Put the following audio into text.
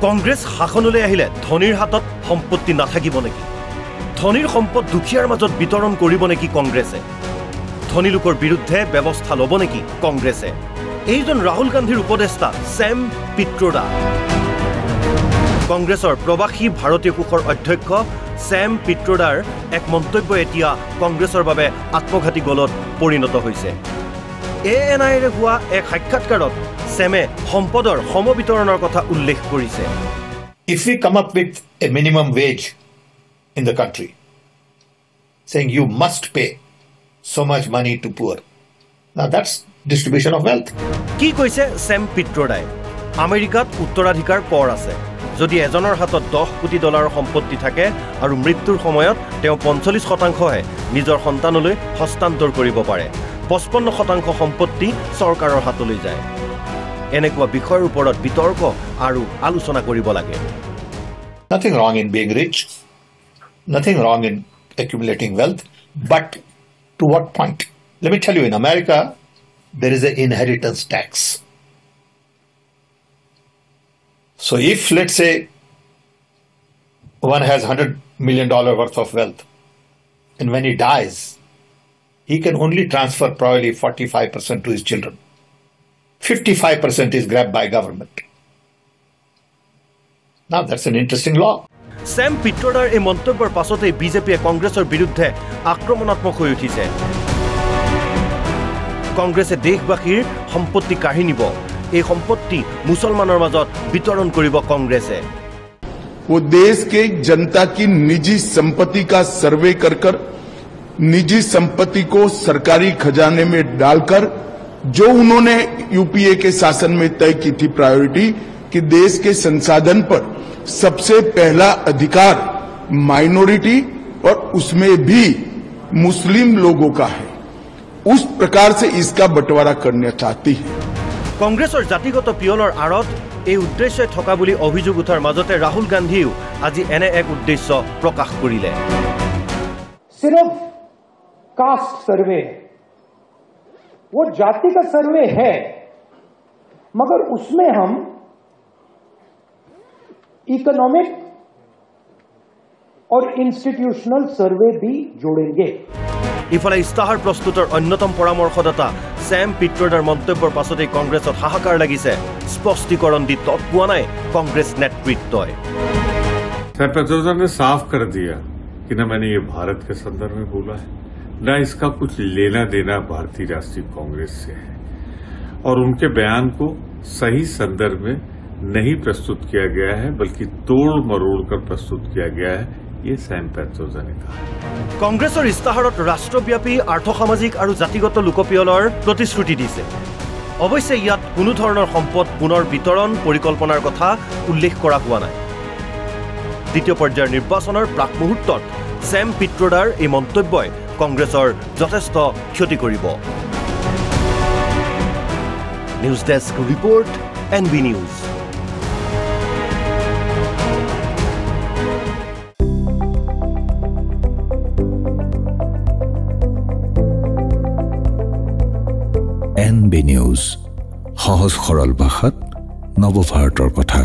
কংগ্ৰেছ শাসনলৈ আহিলে ধনীৰ হাতত সম্পত্তি নাথাকিব নেকি? ধনীৰ সম্পদ দুখীয়াৰ মাজত বিতৰণ কৰিব নেকি কংগ্ৰেছে? ধনী লোকৰ বিৰুদ্ধে ব্যৱস্থা ল'ব নেকি কংগ্ৰেছে? এইজন ৰাহুল গান্ধীৰ উপদেষ্টা ছেম পিট্ৰোডা। কংগ্ৰেছৰ প্ৰবাসী ভাৰতীয় কোষৰ অধ্যক্ষ ছেম পিট্ৰোডাৰ এক মন্তব্য এতিয়া কংগ্ৰেছৰ বাবে আত্মঘাতী গলত পৰিণত হৈছে। ANIৰে হোৱা এক সাক্ষাৎকাৰত ছেমে সম্পদৰ সমবিতৰণৰ কথা উল্লেখ কৰিছে। If we come up with a minimum wage in the country, saying you must pay so much money to poor, now that's distribution of wealth. কি কৈছে ছেম পিট্ৰোডাই? আমেৰিকাত উত্তৰাধিকাৰ কৰ আছে। যদি এজনৰ হাতত $10 কোটি সম্পত্তি থাকে আৰু মৃত্যুৰ সময়ত তেওঁ 45% নিজৰ সন্তানলৈ হস্তান্তৰ কৰিব পাৰে, 55% সম্পত্তি চৰকাৰৰ হাতলৈ যায়। এনেকুৱা বিষয়ৰ ওপৰত বিতৰ্ক আৰু আলোচনা কৰিব লাগে। Nothing wrong in being rich, nothing wrong in accumulating wealth, but to what point? Let me tell you, in America, there is an inheritance tax. So if, let's say, one has $100 million worth of wealth, and when he dies, he can only transfer probably 45% to his children. 55% is grabbed by government. Now that's an interesting law. Sam পিট্ৰোডাৰ এই মন্তব্যৰ পাছতে বিজেপিয়ে কংগ্ৰেছৰ বিৰুদ্ধে আক্ৰমণাত্মক হৈ উঠিছে। কংগ্ৰেছে দেশবাসীৰ সম্পত্তি কাঢ়ি নিব, এই সম্পত্তি মুছলমানৰ মাজত বিতৰণ কৰিব কংগ্ৰেছে। वो देश के जनता की निजी संपत्ति का सर्वे कर निजी संपत्ति को सरकारी खजाने में डालकर जो उन्होंने यूपीए के शासन में तय की थी प्रायोरिटी कि देश के संसाधन पर सबसे पहला अधिकार माइनॉरिटी और उसमें भी मुस्लिम लोगों का है, उस प्रकार से इसका बंटवारा करना चाहती है। কংগ্ৰেছৰ জাতিগত পিয়লৰ আঁৰত এই উদ্দেশ্যই থকা বুলি অভিযোগ উঠাৰ মাজতে ৰাহুল গান্ধীও আজি এনে এক উদ্দেশ্য প্ৰকাশ কৰিলে। सिर्फ कास्ट सर्वे, वो जाति का सर्वे है, मगर उसमें हम इकोनॉमिक और इंस्टीट्यूशनल सर्वे भी जोड़ेंगे। ইফালে ইস্তাহাৰ প্ৰস্তুতৰ অন্যতম পৰামৰ্শদাতা ছেম পিট্ৰোডাৰ মন্তব্যৰ পাছতে কংগ্ৰেছত হাহাকাৰ লাগিছে। স্পষ্টীকৰণ দি তৎ পোৱা নাই কংগ্ৰেছ নেতৃত্বই। सर पेट्रोडा ने साफ कर दिया कि न मैंने ये भारत के संदर्भ में बोला है, न इसका कुछ लेना देना भारतीय राष्ट्रीय कांग्रेस से है, और उनके बयान को सही संदर्भ में नहीं प्रस्तुत किया गया है, बल्कि तोड़ मरोड़ कर प्रस्तुत किया गया है, ये सैम पेट्रोडा ने कहा। কংগ্ৰেছৰ ইস্তাহাৰত ৰাষ্ট্ৰব্যাপী আৰ্থসামাজিক আৰু জাতিগত লোকপিয়লৰ প্ৰতিশ্ৰুতি দিছে। অৱশ্যে ইয়াত কোনো ধৰণৰ সম্পদ পুনৰ বিতৰণ পৰিকল্পনাৰ কথা উল্লেখ কৰা হোৱা নাই। দ্বিতীয় পৰ্যায়ৰ নিৰ্বাচনৰ প্ৰাক মুহূৰ্তত ছেম পিট্ৰোডাৰ এই মন্তব্যই কংগ্ৰেছৰ যথেষ্ট ক্ষতি কৰিব। News desk report, NB news. NB news, সহজ সৰল ভাষাত নৱভাৰতৰ কথা।